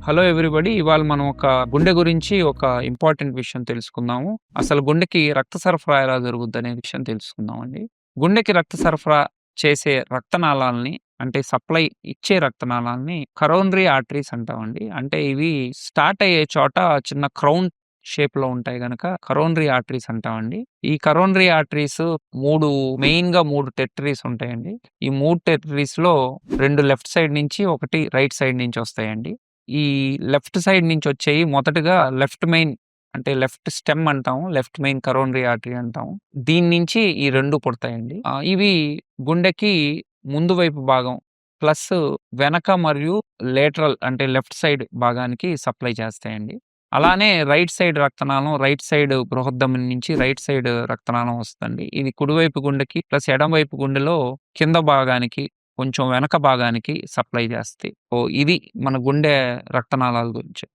Hello everybody. ఇవాళ మనం ఒక గుండె గురించి ఒక ఇంపార్టెంట్ విషయం తెలుసుకుందాము. అసలు గుండెకి రక్త సరఫరా ఎలా జరుగుద్దనే విషయం తెలుసుకుందామండి. గుండెకి రక్త సరఫరా చేసే రక్తనాళాల్ని అంటే సప్లై ఇచ్చే రక్తనాళాల్ని కరోనరీ ఆర్టరీస్ అంటామండి. అంటే ఇవి స్టార్ట్ అయ్యే చోట చిన్న క్రౌన్ షేప్‌లో ఉంటాయి గనక కరోనరీ ఆర్టరీస్ అంటామండి. ఈ కరోనరీ ఆర్టరీస్ 3 మెయిన్‌గా 3 టెరిటరీస్ ఉంటాయండి. ఈ 3 టెరిటరీస్‌లో 2 లెఫ్ట్ సైడ్ నుంచి, 1 రైట్ సైడ్ నుంచి వస్తాయండి. ఈ లెఫ్ట్ సైడ్ నుంచి వచ్చేయి మొదటగా లెఫ్ట్ మెయిన్ అంటే లెఫ్ట్ స్టెమ్ అంటాము. లెఫ్ట్ మెయిన్ కరోనరీ ఆర్టరీ అంటాము. దీని నుంచి ఈ 2 పుడతాయండి. ఇవి గుండెకి ముందు వైపు భాగం ప్లస్ వెనక మరియు లేటరల్ అంటే లెఫ్ట్ సైడ్ భాగానికి సప్లై చేస్తాయండి. అలానే రైట్ సైడ్ రక్తనాళం, రైట్ సైడ్ బృహద్దమని నుంచి రైట్ సైడ్ రక్తనాళం వస్తదండి. ఇది కుడివైపు గుండెకి ప్లస్ ఎడమవైపు గుండెలో కింద భాగానికి కొంచెం వెనక భాగానికి సప్లై చేస్తాయి. ఇది మన గుండె రక్తనాళాల గురించి.